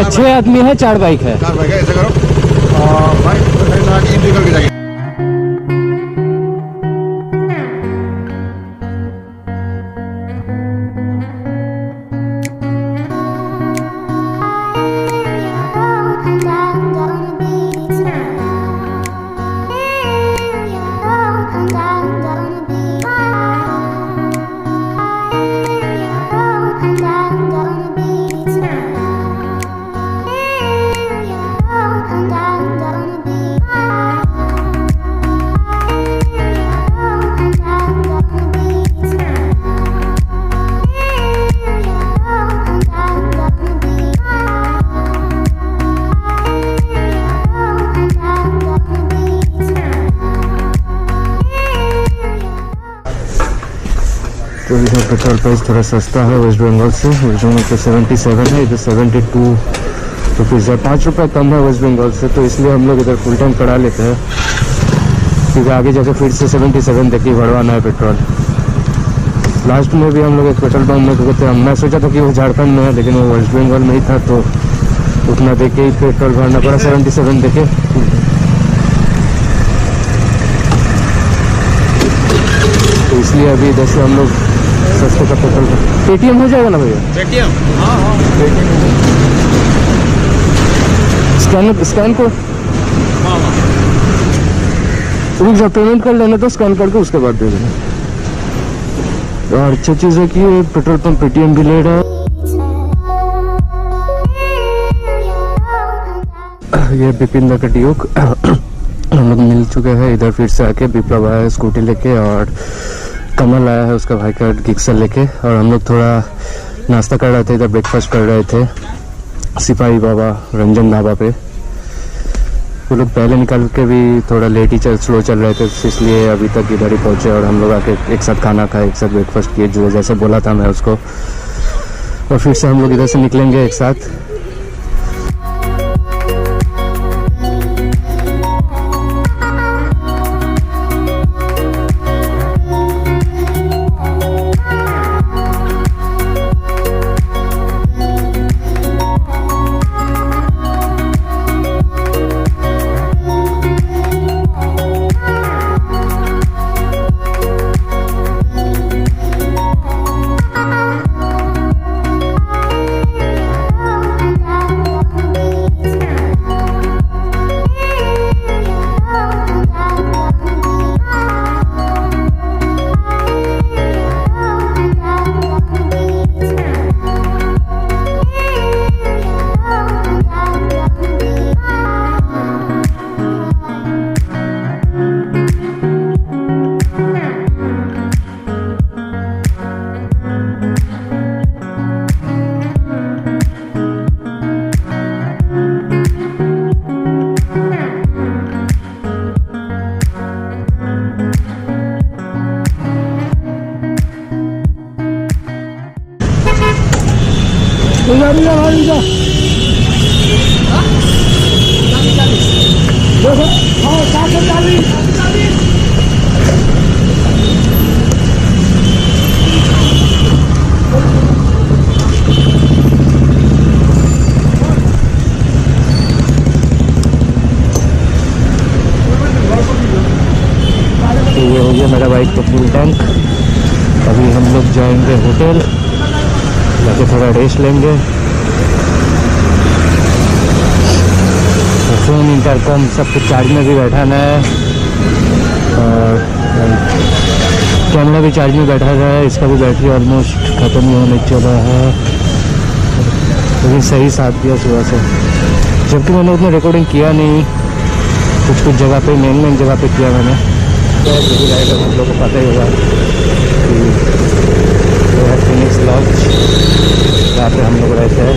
6 आदमी है, 4 बाइक है। 4 बाइक है, ऐसा करो बाइक एंट्री करके जाइए। तो इधर पेट्रोल प्राइस थोड़ा सस्ता है वेस्ट बंगाल से। वेस्ट बंगाल पे 77 है, इधर 72 रुपीज़ है, 5 रुपये कम है वेस्ट बंगाल से। तो इसलिए हम लोग इधर फुल टैंक करा लेते हैं, क्योंकि आगे जाके फिर से 77 तक ही भरवाना है पेट्रोल। लास्ट में भी हम लोग एक पेट्रोल पंप में कहते हैं, मैं सोचा था कि वो झारखंड में है, लेकिन वो वेस्ट बंगाल में ही था, तो उतना दे के ही पेट्रोल भरना पड़ा, 77 दे के। तो इसलिए अभी इधर से हम लोग सस्ते का पेट्रोल। पेटीएम हो जाएगा ना भैया? पेटीएम, हाँ स्कैन को रुक जा, पेमेंट कर लेना तो स्कैन करके उसके बाद दे देना। और अच्छी चीज़ है कि ये पेट्रोल पंप पेटीएम भी ले रहा है। ये बिपिन दा का डियोक हम लोग मिल चुके हैं इधर। फिर से आके विप्लव आया है स्कूटी लेके, और कमल आया है उसका भाई का गिक्सर लेके, और हम लोग थोड़ा नाश्ता कर रहे थे इधर, ब्रेकफास्ट कर रहे थे सिपाही बाबा रंजन ढाबा पे। वो लोग पहले निकल के भी थोड़ा लेट ही स्लो चल रहे थे, इसलिए अभी तक इधर ही पहुँचे, और हम लोग आके एक साथ खाना खाए, एक साथ ब्रेकफास्ट किए, जो जैसे बोला था मैं उसको। और फिर से हम लोग इधर से निकलेंगे एक साथ। ये हो गया मेरा बाइक का फुल टैंक। अभी हम लोग जाएंगे होटल, जाके थोड़ा रेस्ट लेंगे। फोन इंटरकम सब कुछ चार्ज में भी बैठाना है, और कैमरा भी चार्ज में बैठा रहा है। इसका भी बैटरी ऑलमोस्ट ख़त्म ही होने चला है, लेकिन सही साथ दिया सुबह से। जबकि मैंने उतना रिकॉर्डिंग किया नहीं, कुछ कुछ जगह पे मेन जगह पे किया मैंने। तो हम लोग को पता ही होगा कि फिनिक्स लॉज जहाँ पे हम लोग रहते हैं।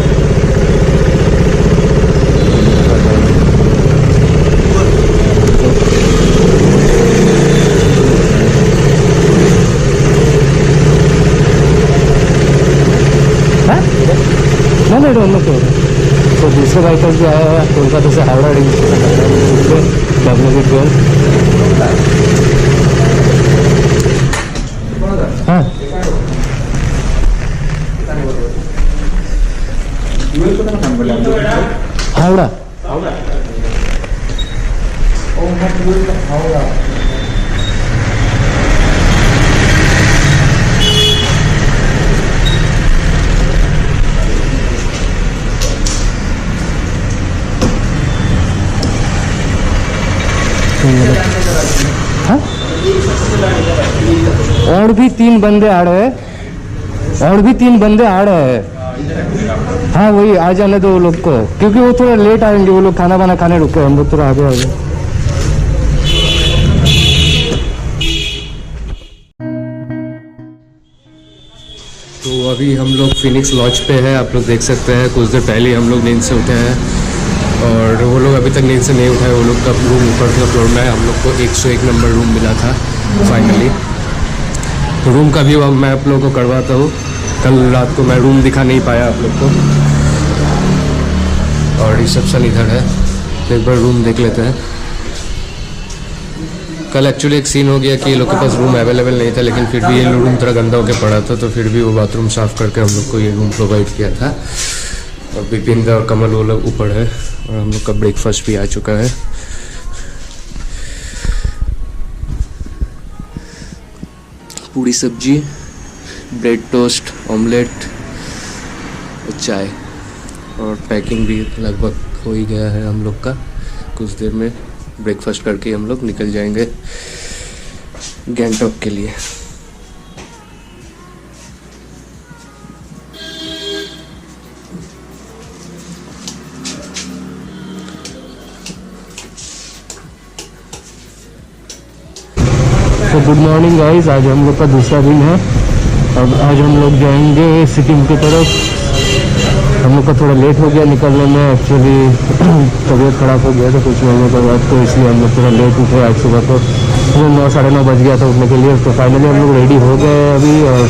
नहीं दोनों को तो दूसरे बाइकर्स भी आया है कोलकाता से, हावड़ा W12। हाँ और भी 3 बंदे आ रहे हैं, और भी 3 बंदे आ रहे हैं। हाँ वही आ जाने दो वो लोग को, क्योंकि वो थोड़ा लेट आएंगे, वो लोग खाना वाना खाने रुके, हम लोग थोड़ा आगे आ गए। तो अभी हम लोग फिनिक्स लॉज पे है, आप लोग देख सकते हैं। कुछ देर पहले हम लोग नींद से उठे हैं और वो लोग अभी तक नींद से नहीं उठाए। वो लोग का रूम ऊपर के फ्लोर में है। हम लोग को 101 नंबर रूम मिला था फाइनली। तो रूम का व्यू अब मैं आप लोगों को करवाता हूँ। कल रात को मैं रूम दिखा नहीं पाया आप लोग को, और रिसेप्शन इधर है, तो एक बार रूम देख लेते हैं। कल एक्चुअली एक सीन हो गया कि ये लोग के पास रूम अवेलेबल नहीं था, लेकिन फिर भी ये रूम थोड़ा गंदा होकर पड़ा था, तो फिर भी वो बाथरूम साफ़ करके हम लोग को ये रूम प्रोवाइड किया था। और विपिन और कमल वो लोग ऊपर है, और हम लोग का ब्रेकफास्ट भी आ चुका है। पूरी सब्जी, ब्रेड टोस्ट, ऑमलेट, चाय, और पैकिंग भी लगभग हो ही गया है हम लोग का। कुछ देर में ब्रेकफास्ट करके हम लोग निकल जाएंगे गैंगटॉक के लिए। तो गुड मॉर्निंग गाइस, आज हम लोग का दूसरा दिन है। अब आज हम लोग जाएंगे सिक्किम की तरफ। हम लोग का थोड़ा लेट हो गया निकलने में, एक्चुअली तबीयत ख़राब हो गया था कुछ महीनों के बाद, तो इसलिए हम लोग थोड़ा लेट उठे। आज सुबह को 9 साढ़े 9 बज गया था उठने के लिए। तो फाइनली हम लोग रेडी हो गए अभी, और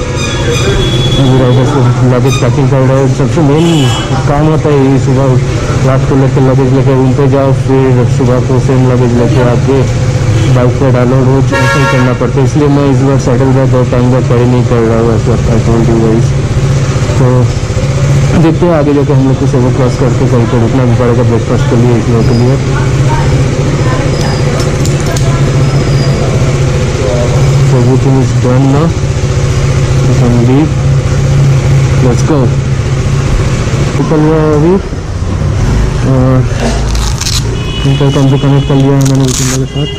लगेज पैकिंग कर रहे हैं। सबसे मेन काम होता है ये, सुबह रात को लेकर लगेज लेकर रूम पे जाओ, फिर सुबह को सेम लगेज लेके आके बाइक पे डालो, रोज ऐसा ही करना पड़ता है। इसलिए मैं इस बार सेटल बैग और टाइम बैग कैरी नहीं कर रहा हूँ, ऐसा आई टोल्ड यू गाइस। तो देखते हैं आगे जाके हम लोग को सेवोक क्रॉस करके कहीं पर रुकना भी पड़ेगा ब्रेकफास्ट के लिए, इस लोगों के लिए। So everything is done now. We can leave. Let's go. निकल गया है अभी, और इंटरकॉम से कनेक्ट कर लिया है मैंने विपिन के साथ,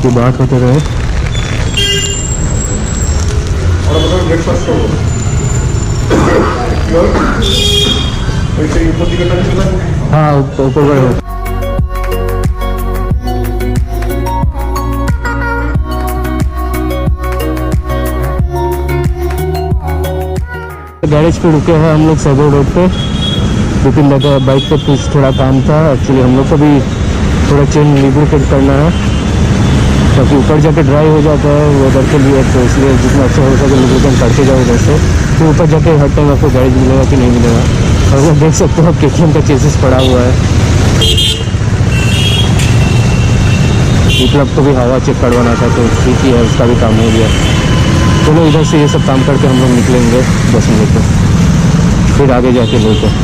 कि बात होते रहे। और बताओ ब्रेकफास्ट करो। हाँ ऊपर गए। गैरेज पे रुके हैं हम लोग सेवोक रोड पे। विपिन का बाइक पे कुछ थोड़ा काम था, एक्चुअली हम लोग को भी थोड़ा चेन लुब्रिकेट करना है, ताकि ऊपर जाके ड्राई हो जाता है वेदर के लिए। तो इसलिए जितना अच्छा हो सके लुब्रिकेट करके जाओ उधर से, तो ऊपर जाके हर टाइम आपको गैरेज मिलेगा कि नहीं मिलेगा। और वो देख सकते हो केटीएम का चेसिस पड़ा हुआ है। मतलब को भी हवा चेक करवाना था, तो ठीक ही है, उसका भी काम हो गया। चलो इधर से ये सब काम करके हम लोग निकलेंगे 10 मिनट में, फिर आगे जाके लेते।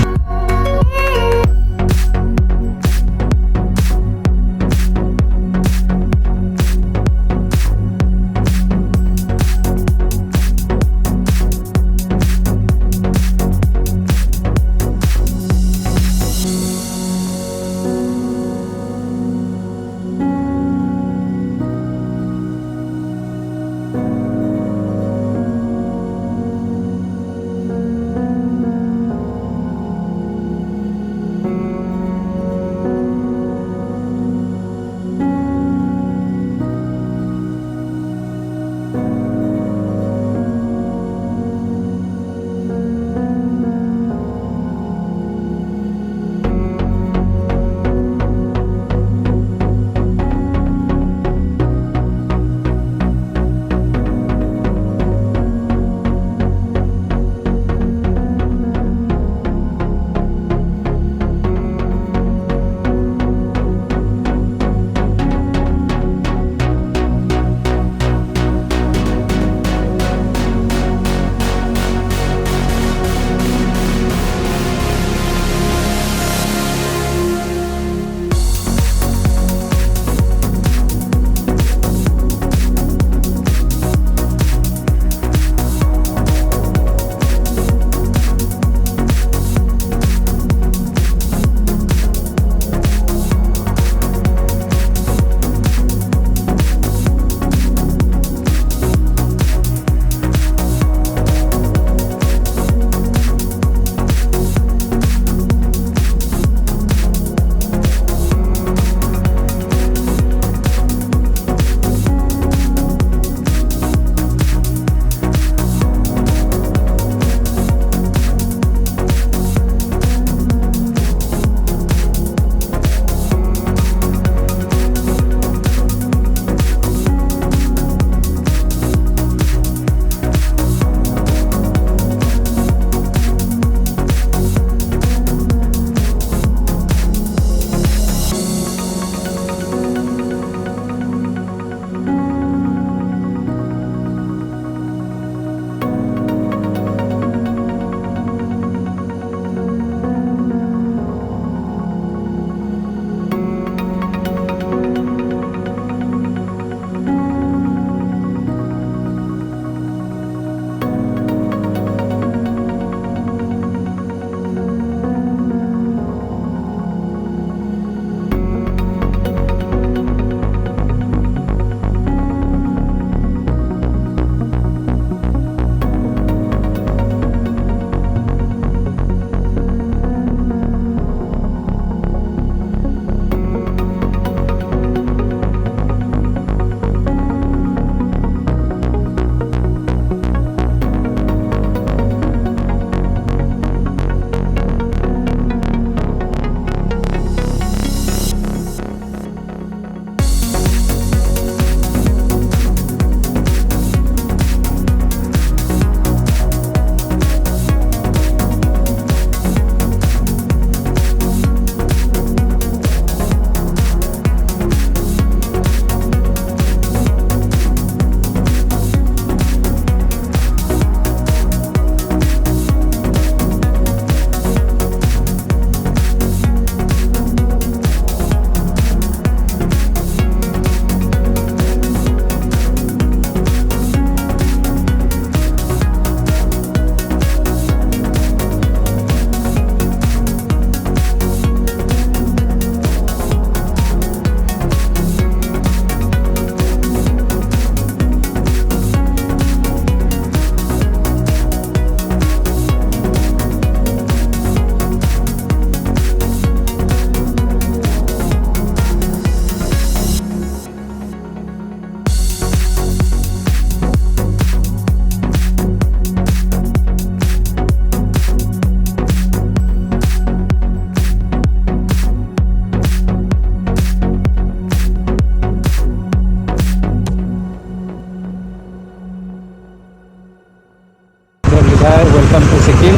हाय, वेलकम टू सिक्किम।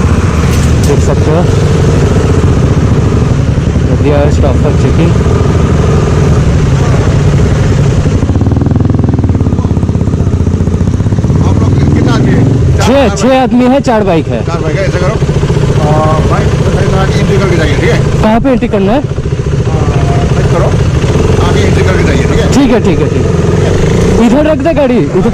देख सकते हो दिया है स्टॉप फॉर चेकिंग। आप लोग कितना आदमी है? छः आदमी है, 4 बाइक है। 4 बाइक है। ऐसा करो बाइक आगे एंट्री करके जाइए, ठीक है? कहाँ पे एंट्री करना है? बाइक करो आगे एंट्री करके जाइए, ठीक है? ठीक है ठीक है ठीक है। इधर रख दे गाड़ी, इधर।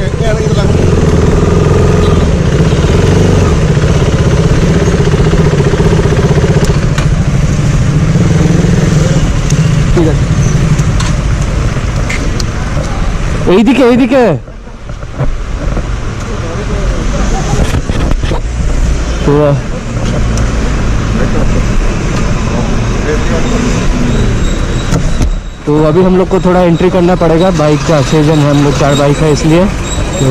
ঠিক আছে, এইদিকে এইদিকে। तो अभी हम लोग को थोड़ा एंट्री करना पड़ेगा। बाइक का 6 जन है, हम लोग 4 बाइक है इसलिए। तो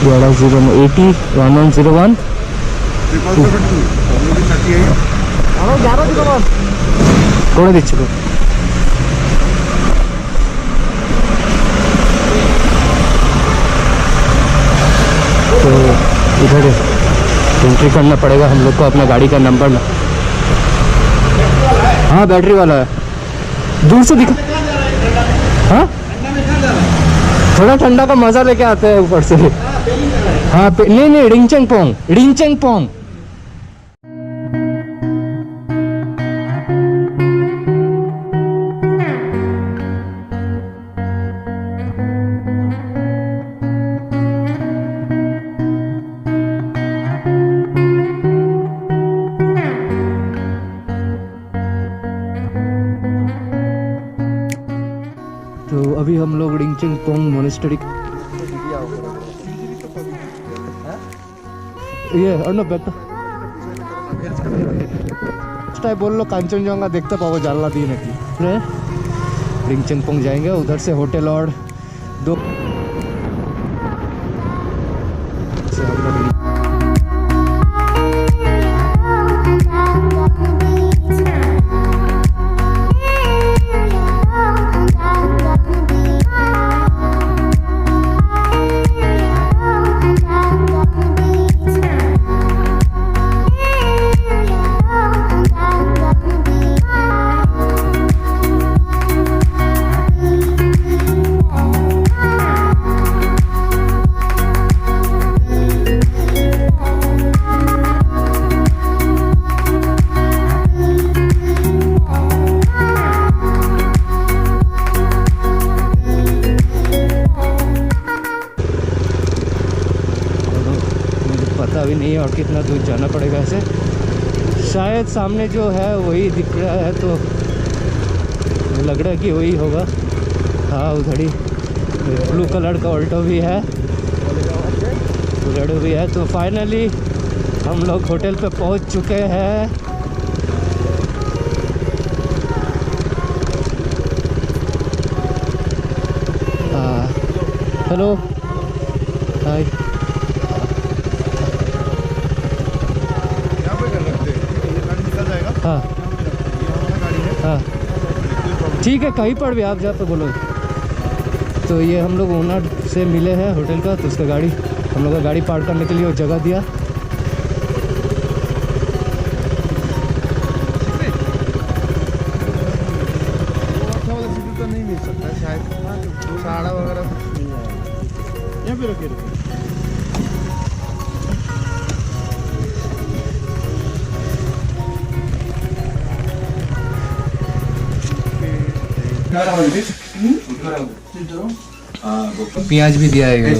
1101 করে দিচ্ছি তো। तो इधर एंट्री करना पड़ेगा हम लोग को, अपना गाड़ी का नंबर। हाँ बैटरी वाला है, दूर से दिखा। हाँ थोड़ा ठंडा का मजा लेके आते हैं ऊपर से। हाँ नहीं रिंचेंगपोंग। तो अभी हम लोग रिंचेंगपोंग मोनेस्ट्री ये अर्णव बैठ तो बोल लो कांचनजंगा देखते पाओ जानला दी नहीं। रिंचेंगपोंग जाएंगे, उधर से होटल और 2 से हम लोग अभी नहीं है और कितना दूर जाना पड़ेगा। ऐसे शायद सामने जो है वही दिख रहा है, तो लग रहा है कि वही होगा। हाँ उधर ही ब्लू कलर का ऑल्टो भी है, बोलेरो भी है। तो फाइनली हम लोग होटल पे पहुंच चुके हैं। Hello hi. हाँ हाँ ठीक है, कहीं पर भी आप जहाँ पे बोलो। तो ये हम लोग ओनर से मिले हैं होटल का, तो उसका गाड़ी हम लोग का गाड़ी पार्क करने के लिए वो जगह दिया। तो नहीं मिल सकता शायद, साड़ा वगैरह या फिर रुकिए प्याज भी दिया है।